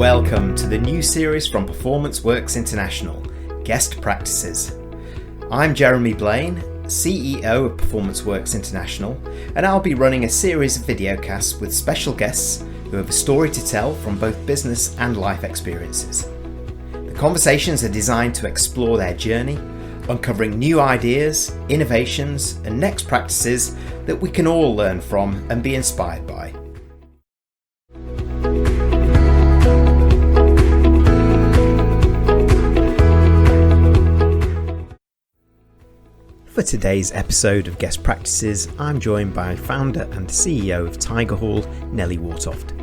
welcome to the new series from Performance Works International, Guest Practices. I'm Jeremy Blain, CEO of Performance Works International, and I'll be running a series of videocasts with special guests who have a story to tell from both business and life experiences. The conversations are designed to explore their journey, uncovering new ideas, innovations, and next practices that we can all learn from and be inspired by. For today's episode of Guest Practices, I'm joined by founder and CEO of Tiger Hall, Nelly Wartoft.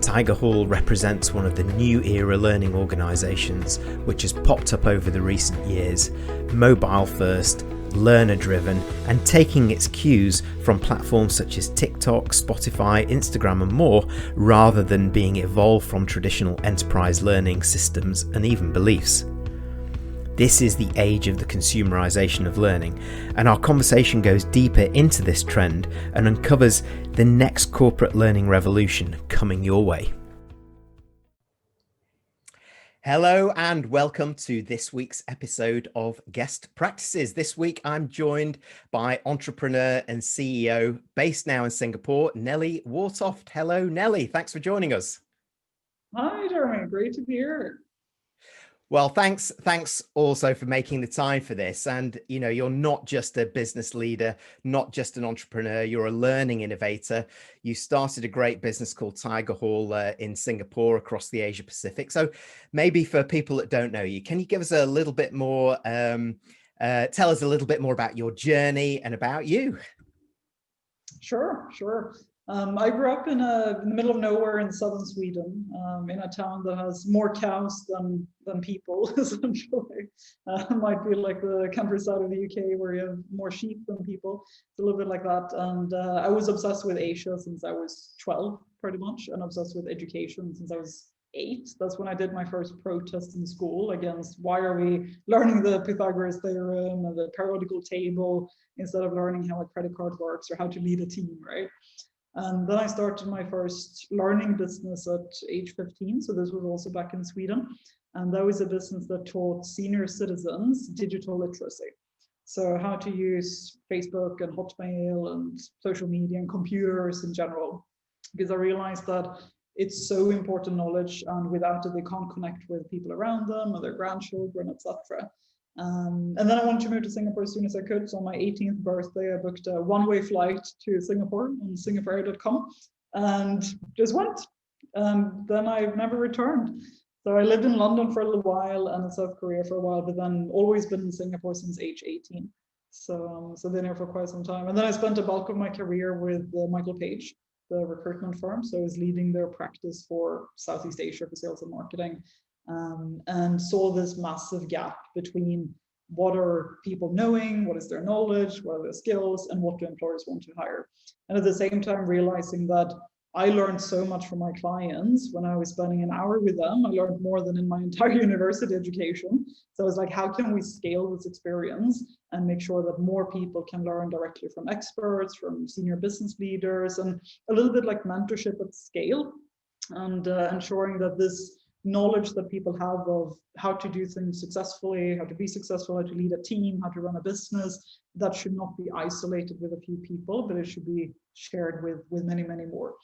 Tiger Hall represents one of the new era learning organisations which has popped up over the recent years, mobile first, learner driven, and taking its cues from platforms such as TikTok, Spotify, Instagram and more, rather than being evolved from traditional enterprise learning systems and even beliefs. This is the age of the consumerisation of learning, and our conversation goes deeper into this trend and uncovers the next corporate learning revolution coming your way. Hello and welcome to this week's episode of Guest Practices. This week I'm joined by entrepreneur and CEO based now in Singapore, Nelly Wartoft. Hello Nelly, thanks for joining us. Hi Jeremy, great to be here. Well, thanks also for making the time for this. And, you know, you're not just a business leader, not just an entrepreneur, you're a learning innovator. You started a great business called Tiger Hall in Singapore across the Asia Pacific. So maybe for people that don't know you, can you give us a little bit more, tell us a little bit more about your journey and about you? Sure. I grew up in the middle of nowhere in southern Sweden, in a town that has more cows than people, essentially. Might be like the countryside of the UK where you have more sheep than people. It's a little bit like that. And I was obsessed with Asia since I was 12, pretty much, and obsessed with education since I was 8. That's when I did my first protest in school against why are we learning the Pythagoras theorem and the periodical table instead of learning how a credit card works or how to lead a team, right? And then I started my first learning business at age 15. So this was also back in Sweden. And that was a business that taught senior citizens digital literacy. So how to use Facebook and Hotmail and social media and computers in general. Because I realized that it's so important knowledge, and without it, they can't connect with people around them or their grandchildren, etc. And then I wanted to move to Singapore as soon as I could. So on my 18th birthday, I booked a one-way flight to Singapore on singaporeair.com and just went. And then I've never returned. So I lived in London for a little while and in South Korea for a while, but then always been in Singapore since age 18. So been here for quite some time. And then I spent a bulk of my career with Michael Page, the recruitment firm. So I was leading their practice for Southeast Asia for sales and marketing. And saw this massive gap between what are people knowing, what is their knowledge, what are their skills, and what do employers want to hire. And at the same time, realizing that I learned so much from my clients when I was spending an hour with them. I learned more than in my entire university education. So I was like, how can we scale this experience and make sure that more people can learn directly from experts, from senior business leaders, and a little bit like mentorship at scale, and ensuring that this knowledge that people have of how to do things successfully, how to be successful, how to lead a team, how to run a business, that should not be isolated with a few people, but it should be shared with many, many more.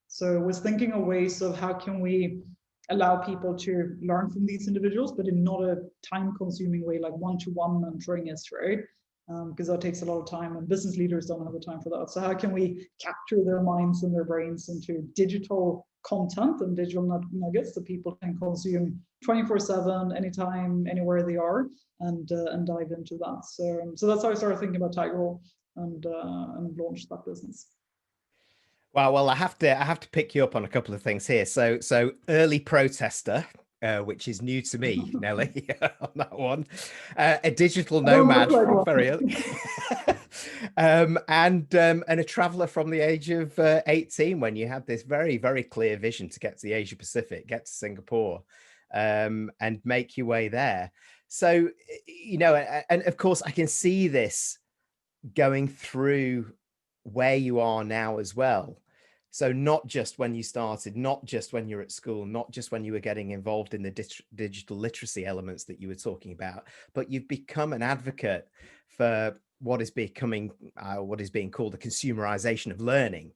So I was thinking of ways of how can we allow people to learn from these individuals, but in not a time-consuming way, like one-to-one mentoring is, right? Because that takes a lot of time and business leaders don't have the time for that. So how can we capture their minds and their brains into digital content and digital nuggets that people can consume 24/7, anytime, anywhere they are, and dive into that. So that's how I started thinking about Tiger Hall and launched that business. Wow, well, I have to pick you up on a couple of things here. So early protester, which is new to me, Nelly, on that one. A digital nomad from very early. And a traveler from the age of 18 when you had this very, very clear vision to get to the Asia Pacific, get to Singapore, and make your way there. So, you know, and of course, I can see this going through where you are now as well. So not just when you started, not just when you're at school, not just when you were getting involved in the digital literacy elements that you were talking about, but you've become an advocate for what is becoming, what is being called the consumerization of learning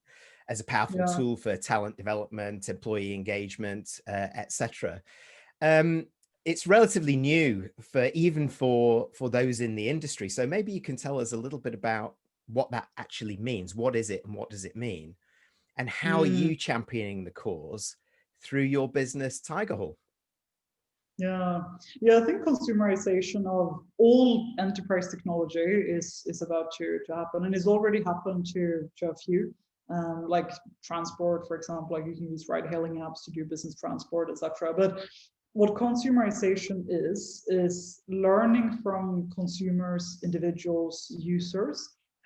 as a powerful Yeah. tool for talent development, employee engagement, etc. It's relatively new for even for those in the industry. So maybe you can tell us a little bit about what that actually means. What is it and what does it mean? And how are Mm. you championing the cause through your business, Tiger Hall? Yeah, yeah. I think consumerization of all enterprise technology is about to happen, and it's already happened to a few. Like transport, for example, like you can use ride-hailing apps to do business transport, etc. But what consumerization is learning from consumers, individuals, users,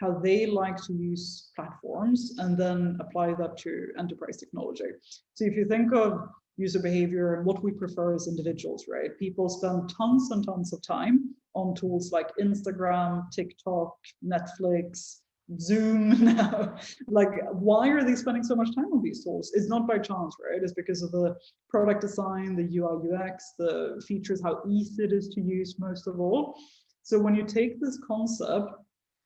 how they like to use platforms, and then apply that to enterprise technology. So if you think of user behavior and what we prefer as individuals, right? People spend tons and tons of time on tools like Instagram, TikTok, Netflix, Zoom now. Like, why are they spending so much time on these tools? It's not by chance, right? It's because of the product design, the UI, UX, the features, how easy it is to use, most of all. So when you take this concept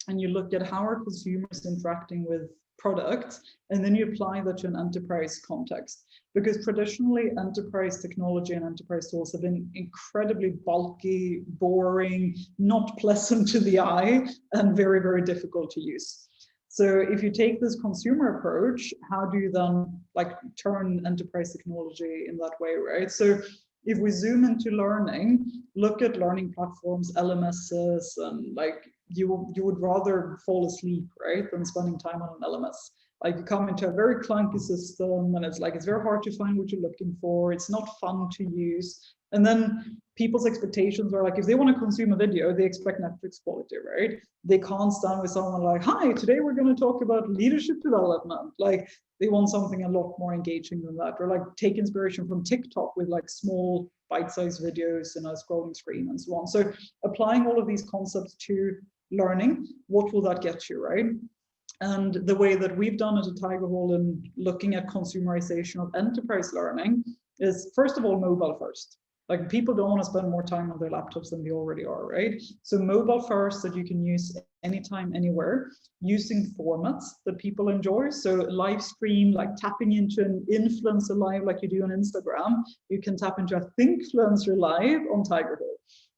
and you look at how are consumers interacting with products, and then you apply that to an enterprise context. Because traditionally, enterprise technology and enterprise tools have been incredibly bulky, boring, not pleasant to the eye, and very, very difficult to use. So if you take this consumer approach, how do you then like turn enterprise technology in that way, right? So if we zoom into learning, look at learning platforms, LMSs, and like you would rather fall asleep, right, than spending time on an LMS. Like you come into a very clunky system and it's like it's very hard to find what you're looking for. It's not fun to use. And then people's expectations are like, if they want to consume a video, they expect Netflix quality, right? They can't stand with someone like, hi, today we're going to talk about leadership development. Like they want something a lot more engaging than that, or like take inspiration from TikTok with like small bite-sized videos and a scrolling screen and so on. So applying all of these concepts to learning, what will that get you, right? And the way that we've done it at Tiger Hall in looking at consumerization of enterprise learning is, first of all, mobile first. Like people don't want to spend more time on their laptops than they already are, right? So mobile first, that you can use anytime, anywhere, using formats that people enjoy. So live stream, like tapping into an influencer live like you do on Instagram. You can tap into a Thinkfluencer live on Tiger Hall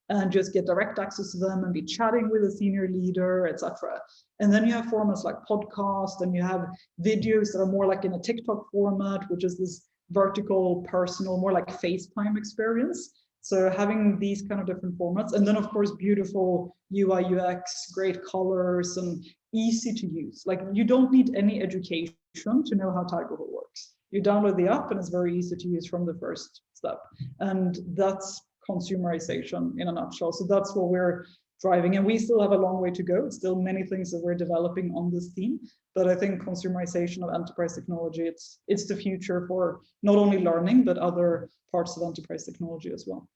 and just get direct access to them and be chatting with a senior leader, etc. And then you have formats like podcast, and you have videos that are more like in a TikTok format, which is this vertical, personal, more like FaceTime experience. So having these kind of different formats, and then of course beautiful UI UX, great colors, and easy to use. Like you don't need any education to know how Tiger Hall works. You download the app and it's very easy to use from the first step. And that's consumerization in a nutshell. So that's what we're driving, and we still have a long way to go. It's still many things that we're developing on this theme, but I think consumerization of enterprise technology, it's the future for not only learning but other parts of enterprise technology as well.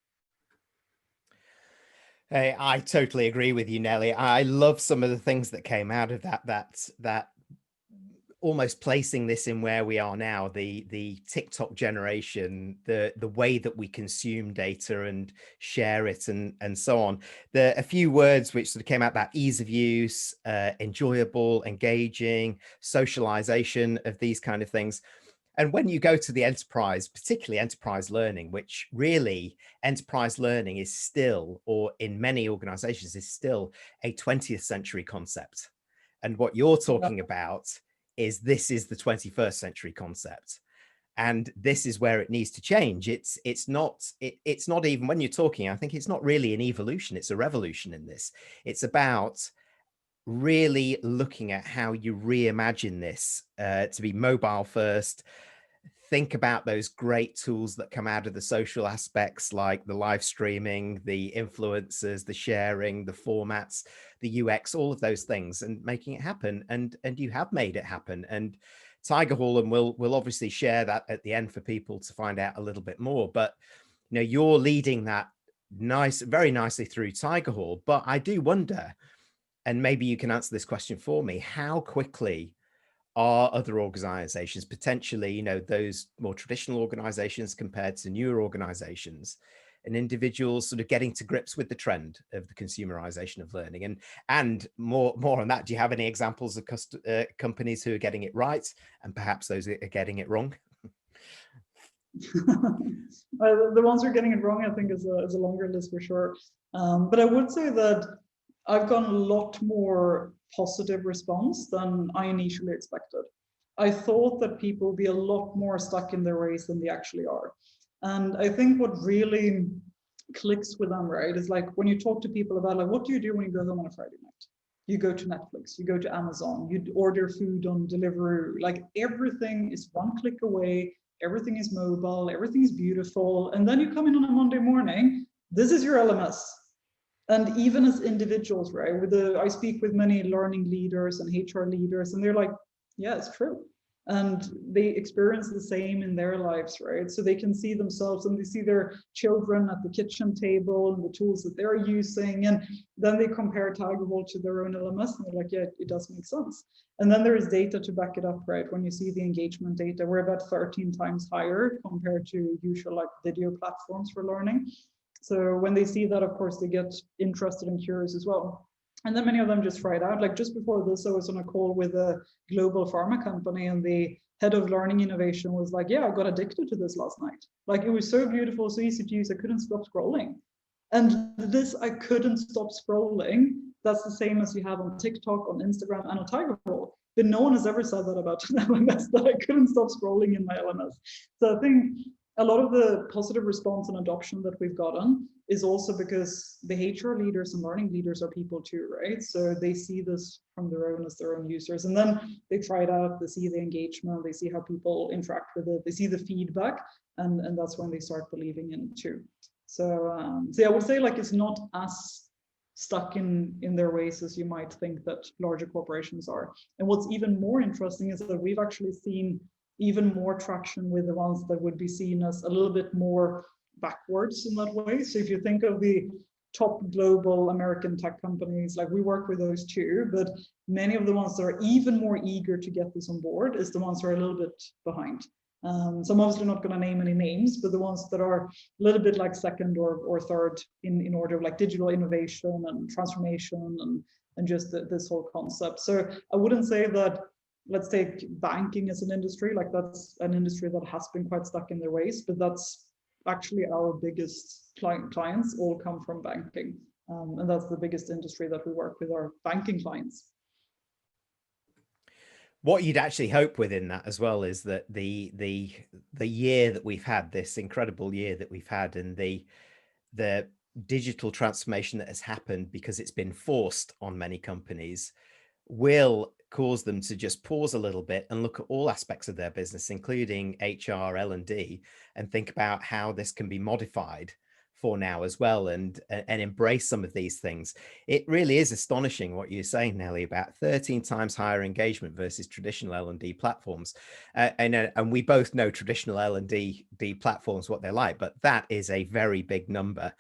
Hey, I totally agree with you, Nelly. I love some of the things that came out of that almost placing this in where we are now, the TikTok generation, the way that we consume data and share it and so on. There are a few words which sort of came out, that ease of use, enjoyable, engaging, socialization of these kind of things. And when you go to the enterprise, particularly enterprise learning, which really enterprise learning is still, or in many organizations is still, a 20th century concept. And what you're talking about is this is the 21st century concept. And this is where it needs to change. It's not even, when you're talking, I think it's not really an evolution, it's a revolution in this. It's about really looking at how you reimagine this to be mobile first. Think about those great tools that come out of the social aspects, like the live streaming, the influencers, the sharing, the formats, the UX, all of those things, and making it happen. And you have made it happen. And Tiger Hall, and we'll obviously share that at the end for people to find out a little bit more. But you know, you're leading that very nicely through Tiger Hall. But I do wonder, and maybe you can answer this question for me, how quickly are other organizations, potentially, those more traditional organizations compared to newer organizations, and individuals sort of getting to grips with the trend of the consumerization of learning? And more on that, do you have any examples of companies who are getting it right and perhaps those are getting it wrong? The ones who are getting it wrong, I think, is a longer list for sure. But I would say that I've gotten a lot more positive response than I initially expected. I thought that people would be a lot more stuck in their ways than they actually are. And I think what really clicks with them, right, is like when you talk to people about like, what do you do when you go home on a Friday night? You go to Netflix, you go to Amazon, you order food on Deliveroo, like everything is one click away, everything is mobile, everything is beautiful. And then you come in on a Monday morning, this is your LMS. And even as individuals, right, I speak with many learning leaders and HR leaders, and they're like, yeah, it's true. And they experience the same in their lives, right? So they can see themselves and they see their children at the kitchen table and the tools that they're using. And then they compare Tigerwall to their own LMS and they're like, yeah, it does make sense. And then there is data to back it up, right? When you see the engagement data, we're about 13 times higher compared to usual like video platforms for learning. So when they see that, of course, they get interested and curious as well. And then many of them just try it out. Like just before this, I was on a call with a global pharma company and the head of learning innovation was like, yeah, I got addicted to this last night. Like it was so beautiful, so easy to use, I couldn't stop scrolling. And this, I couldn't stop scrolling. That's the same as you have on TikTok, on Instagram, and on Tigerwall. But no one has ever said that about an LMS, that I couldn't stop scrolling in my LMS. So I think a lot of the positive response and adoption that we've gotten is also because the HR leaders and learning leaders are people too, right? So they see this from their own users, and then they try it out, they see the engagement, they see how people interact with it, they see the feedback, and that's when they start believing in it too. So I would say like it's not as stuck in their ways as you might think that larger corporations are. And what's even more interesting is that we've actually seen even more traction with the ones that would be seen as a little bit more backwards in that way. So if you think of the top global American tech companies, like we work with those too, but many of the ones that are even more eager to get this on board is the ones that are a little bit behind. So I'm obviously not going to name any names, but the ones that are a little bit like second or third in order of like digital innovation and transformation and just this whole concept. So I wouldn't say that, let's take banking as an industry, like that's an industry that has been quite stuck in their ways, but that's actually our biggest clients all come from banking. And that's the biggest industry that we work with, our banking clients. What you'd actually hope within that as well is that the year that we've had, this incredible year that we've had, and the digital transformation that has happened because it's been forced on many companies, will cause them to just pause a little bit and look at all aspects of their business, including HR, L&D, and think about how this can be modified for now as well, and embrace some of these things. It really is astonishing what you're saying, Nelly, about 13 times higher engagement versus traditional L&D platforms. And we both know traditional L&D platforms, what they're like, but that is a very big number.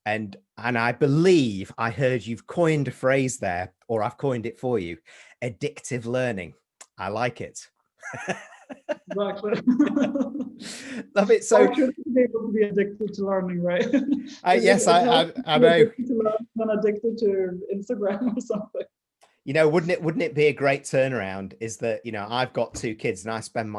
And I believe I heard you've coined a phrase there, or I've coined it for you: addictive learning. I like it. Exactly. Love it. So I should be able to be addicted to learning, right? yes, I know. I'm addicted to Instagram or something. Wouldn't it be a great turnaround? Is that, I've got 2 kids and I spend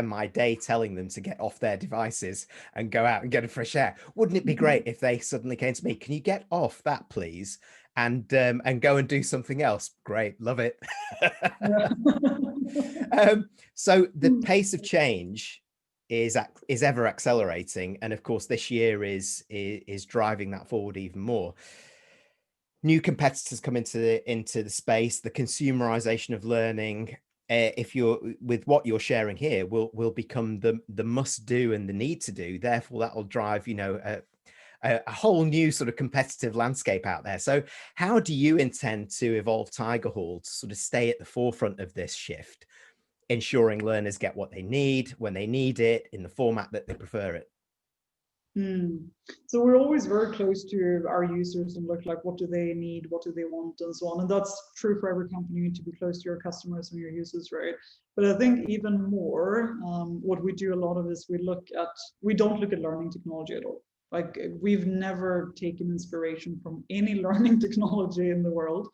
my day telling them to get off their devices and go out and get a fresh air. Wouldn't it be great if they suddenly came to me, can you get off that, please, and go and do something else? Great, love it. So the pace of change is ever accelerating, and of course this year is driving that forward even more. New competitors come into the space. The consumerization of learning, if you're with what you're sharing here, will become the must do and the need to do. Therefore, that will drive a whole new sort of competitive landscape out there. So, how do you intend to evolve Tigerhall to sort of stay at the forefront of this shift, ensuring learners get what they need when they need it in the format that they prefer it? So we're always very close to our users and look like what do they need, what do they want, and so on. And that's true for every company. You need to be close to your customers and your users, right? But I think even more, what we do a lot of is we don't look at learning technology at all. Like we've never taken inspiration from any learning technology in the world.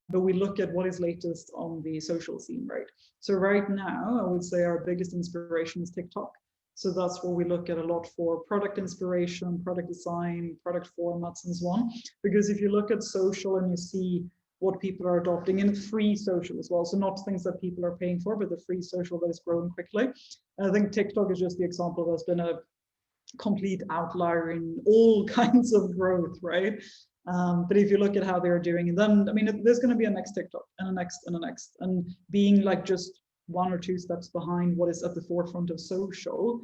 But we look at what is latest on the social scene, right? So right now, I would say our biggest inspiration is TikTok. So that's what we look at a lot for product inspiration, product design, product formats, and so on. Because if you look at social and you see what people are adopting, and free social as well, so not things that people are paying for, but the free social that is growing quickly. And I think TikTok is just the example that's been a complete outlier in all kinds of growth, right? But if you look at how they're doing, and then, I mean, there's going to be a next TikTok and a next and a next, and being like just one or two steps behind what is at the forefront of social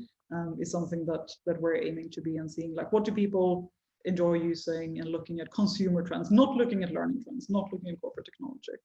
is something that we're aiming to be, and seeing like what do people enjoy using, and looking at consumer trends, not looking at learning trends, not looking at corporate technology.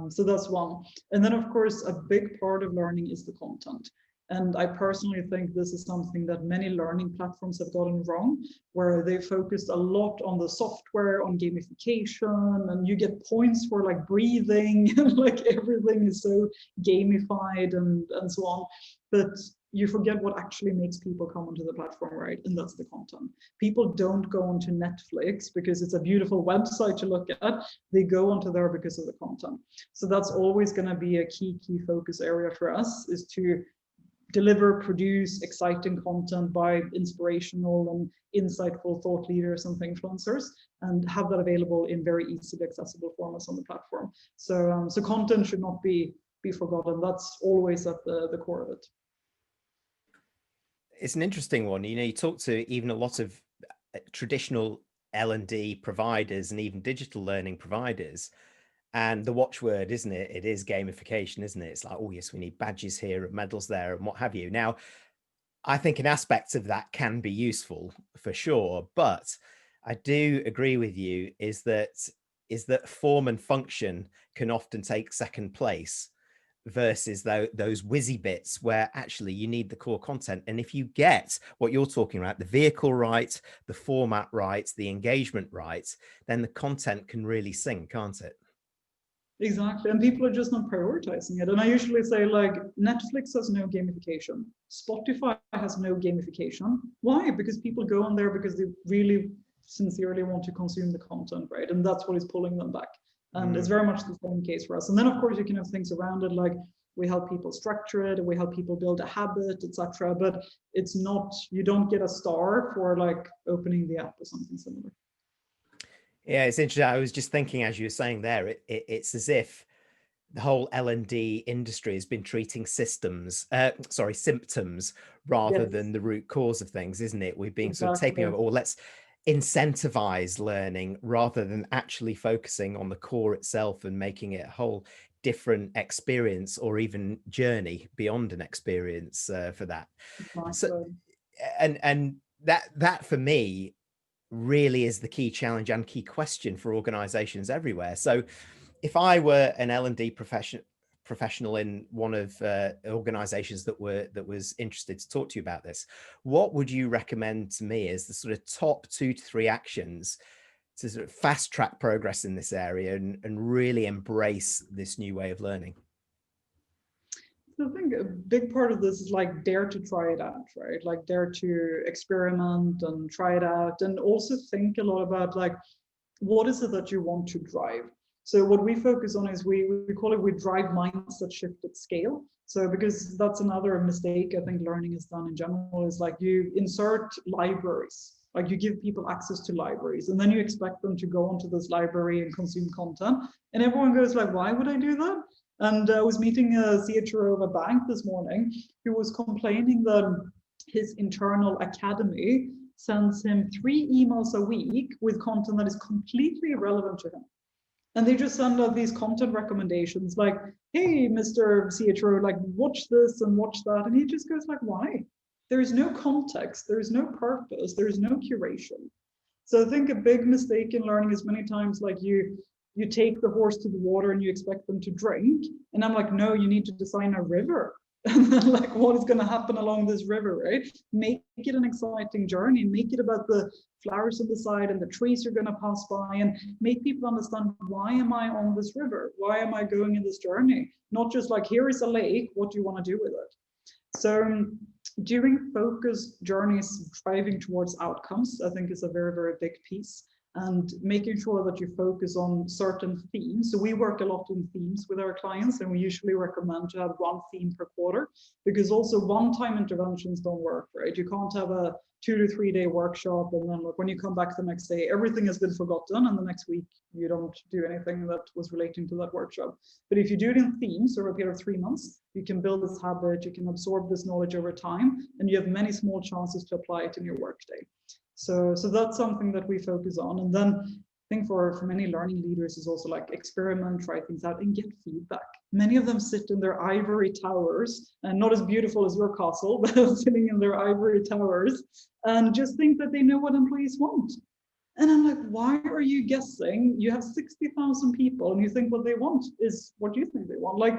So that's one. And then of course, a big part of learning is the content. And I personally think this is something that many learning platforms have gotten wrong, where they focused a lot on the software, on gamification, and you get points for like breathing, and like everything is so gamified and so on. But you forget what actually makes people come onto the platform, right? And that's the content. People don't go onto Netflix because it's a beautiful website to look at. They go onto there because of the content. So that's always going to be a key focus area for us, is to deliver, produce exciting content by inspirational and insightful thought leaders and influencers, and have that available in very easily accessible formats on the platform. So, so content should not be forgotten. That's always at the core of it. It's an interesting one. You know, you talk to even a lot of traditional L&D providers and even digital learning providers, and the watchword, isn't it? It is gamification, isn't it? It's like, oh yes, we need badges here and medals there and what have you. Now, I think an aspect of that can be useful for sure, but I do agree with you is that form and function can often take second place versus those whizzy bits where actually you need the core content. And if you get what you're talking about, the vehicle right, the format right, the engagement right, then the content can really sing, can't it? Exactly, and people are just not prioritizing it. And I usually say, like, Netflix has no gamification, Spotify has no gamification. Why? Because people go on there because they really sincerely want to consume the content, right? And that's what is pulling them back. And it's very much the same case for us. And then of course you can have things around it, like we help people structure it, we help people build a habit, etc. But it's not, you don't get a star for like opening the app or something similar. Yeah, it's interesting. I was just thinking as you were saying there, it's as if the whole L&D industry has been treating symptoms rather than the root cause of things, isn't it? We've been sort of taking over, or let's incentivize learning rather than actually focusing on the core itself and making it a whole different experience or even journey beyond an experience for that. So, and that for me really is the key challenge and key question for organizations everywhere. So if I were an L&D professional in one of organizations that was interested to talk to you about this, what would you recommend to me as the sort of top 2 to 3 actions to sort of fast track progress in this area and really embrace this new way of learning? I think a big part of this is like dare to try it out, right? Like dare to experiment and try it out, and also think a lot about like, what is it that you want to drive? So what we focus on is we call it, we drive mindset shift at scale. So because that's another mistake I think learning is done in general, is like you insert libraries, like you give people access to libraries, and then you expect them to go onto this library and consume content. And everyone goes like, why would I do that? And I was meeting a CHRO of a bank this morning who was complaining that his internal academy sends him 3 emails a week with content that is completely irrelevant to him. And they just send out these content recommendations like, hey, Mr. CHRO, like watch this and watch that. And he just goes like, why? There is no context, there is no purpose, there is no curation. So I think a big mistake in learning is many times like you take the horse to the water and you expect them to drink. And I'm like, no, you need to design a river. And then like what is going to happen along this river, right? Make it an exciting journey, make it about the flowers on the side and the trees you're going to pass by, and make people understand, why am I on this river? Why am I going in this journey? Not just like, here is a lake, what do you want to do with it? So doing focused journeys, driving towards outcomes, I think is a very, very big piece. And making sure that you focus on certain themes. So we work a lot in themes with our clients, and we usually recommend to have one theme per quarter, because also one-time interventions don't work, right? You can't have a 2 to 3 day workshop and then when you come back the next day, everything has been forgotten, and the next week you don't do anything that was relating to that workshop. But if you do it in themes over a period of 3 months, you can build this habit, you can absorb this knowledge over time, and you have many small chances to apply it in your workday. So that's something that we focus on. And then I think for many learning leaders is also like experiment, try things out and get feedback. Many of them sit in their ivory towers, and not as beautiful as your castle, but sitting in their ivory towers and just think that they know what employees want. And I'm like, why are you guessing? You have 60,000 people and you think what they want is what you think they want. Like,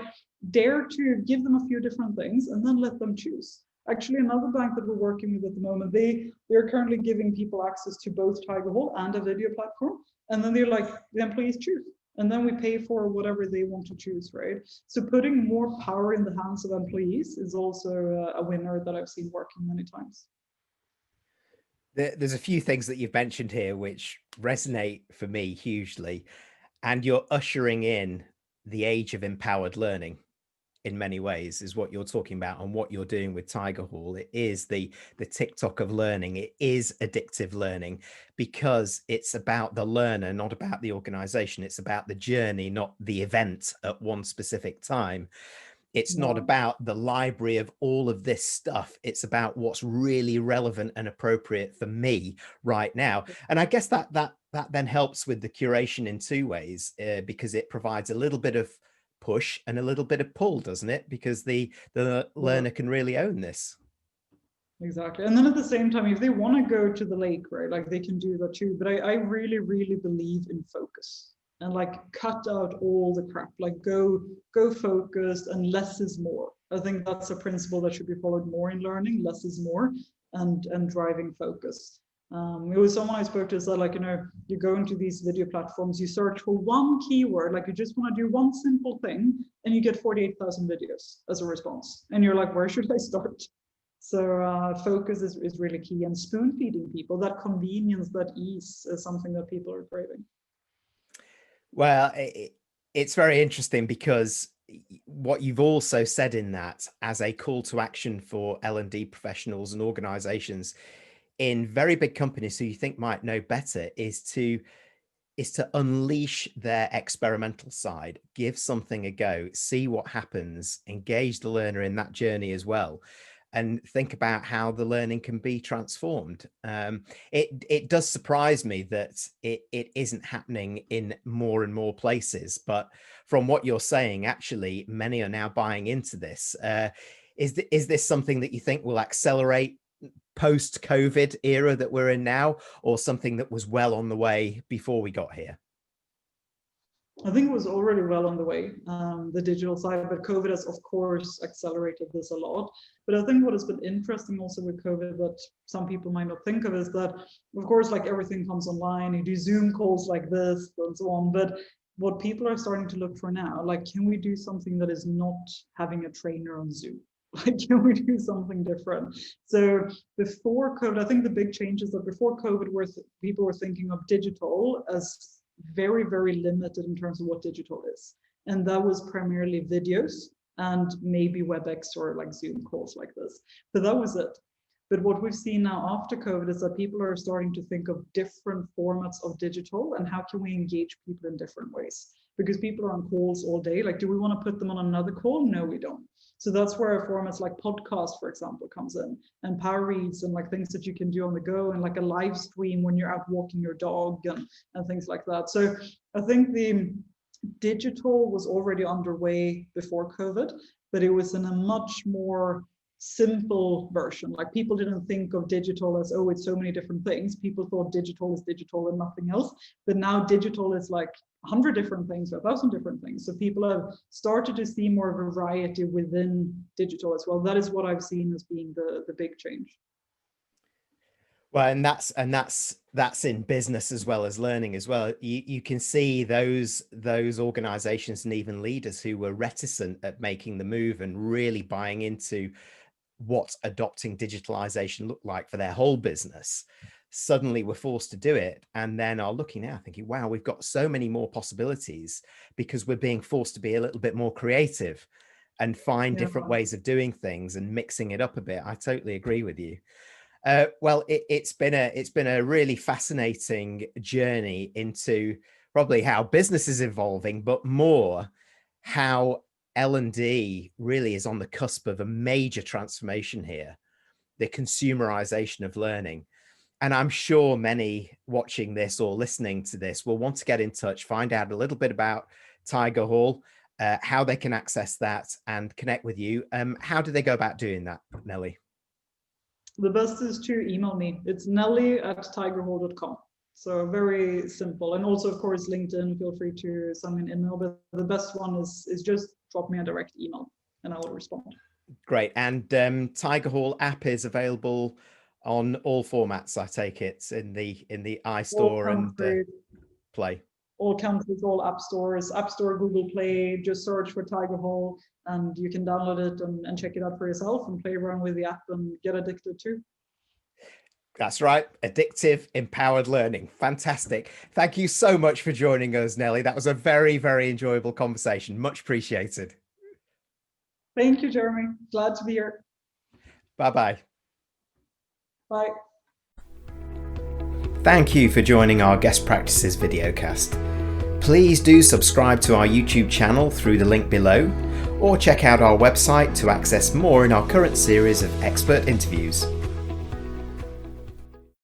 dare to give them a few different things and then let them choose. Actually, another bank that we're working with at the moment, they're currently giving people access to both Tiger Hall and a video platform. And then they're like, the employees choose. And then we pay for whatever they want to choose, right? So putting more power in the hands of employees is also a winner that I've seen working many times. There's a few things that you've mentioned here which resonate for me hugely, and you're ushering in the age of empowered learning in many ways is what you're talking about, and what you're doing with Tiger Hall. It is the TikTok of learning. It is addictive learning, because it's about the learner, not about the organization. It's about the journey, not the event at one specific time. It's not about the library of all of this stuff. It's about what's really relevant and appropriate for me right now. And I guess that then helps with the curation in two ways, because it provides a little bit of push and a little bit of pull, doesn't it? Because the learner can really own this. Exactly. And then at the same time, if they want to go to the lake, right, like they can do that too. But I really, really believe in focus, and like cut out all the crap, like go focused, and less is more. I think that's a principle that should be followed more in learning. Less is more, and driving focus. It was someone I spoke to said, like, you go into these video platforms, you search for one keyword, like you just want to do one simple thing, and you get 48,000 videos as a response. And you're like, where should I start? So focus is really key, and spoon feeding people, that convenience, that ease is something that people are craving. Well, it's very interesting, because what you've also said in that as a call to action for L&D professionals and organizations in very big companies who you think might know better is to unleash their experimental side, give something a go, see what happens, engage the learner in that journey as well, and think about how the learning can be transformed. It does surprise me that it isn't happening in more and more places, but from what you're saying, actually, many are now buying into this. Is this something that you think will accelerate post-COVID era that we're in now, or something that was well on the way before we got here? I think it was already well on the way, the digital side, but COVID has, of course, accelerated this a lot. But I think what has been interesting also with COVID that some people might not think of is that, of course, like everything comes online, you do Zoom calls like this and so on. But what people are starting to look for now, like, can we do something that is not having a trainer on Zoom? Like, can we do something different? So before COVID, I think the big change is that before COVID, people were thinking of digital as very, very limited in terms of what digital is. And that was primarily videos and maybe WebEx or like Zoom calls like this. But that was it. But what we've seen now after COVID is that people are starting to think of different formats of digital and how can we engage people in different ways? Because people are on calls all day. Like, do we want to put them on another call? No, we don't. So that's where formats like podcast, for example, comes in, and power reads, and like things that you can do on the go, and like a live stream when you're out walking your dog and things like that. So I think the digital was already underway before COVID, but it was in a much more simple version. Like people didn't think of digital as, oh, it's so many different things. People thought digital is digital and nothing else. But now digital is like 100 different things, or 1,000 different things. So people have started to see more variety within digital as well. That is what I've seen as being the big change. Well, and that's in business as well as learning as well. You can see those organizations and even leaders who were reticent at making the move and really buying into what adopting digitalization looked like for their whole business, suddenly were forced to do it, and then are looking now thinking, wow, we've got so many more possibilities because we're being forced to be a little bit more creative and find different ways of doing things and mixing it up a bit. I totally agree with you. Well, it's been a really fascinating journey into probably how business is evolving, but more how L&D really is on the cusp of a major transformation here, the consumerization of learning. And I'm sure many watching this or listening to this will want to get in touch, find out a little bit about Tiger Hall, how they can access that and connect with you. How do they go about doing that, Nelly? The best is to email me. It's nelly@tigerhall.com. So very simple. And also, of course, LinkedIn, feel free to send me an email. But the best one is just drop me a direct email and I will respond. Great. And Tiger Hall app is available on all formats, I take it, in the iStore and Play. All countries, all app stores, App Store, Google Play. Just search for Tiger Hall and you can download it and check it out for yourself and play around with the app and get addicted too. That's right. Addictive, empowered learning. Fantastic. Thank you so much for joining us, Nelly. That was a very, very enjoyable conversation. Much appreciated. Thank you, Jeremy. Glad to be here. Bye-bye. Bye. Thank you for joining our Guest Practices videocast. Please do subscribe to our YouTube channel through the link below, or check out our website to access more in our current series of expert interviews.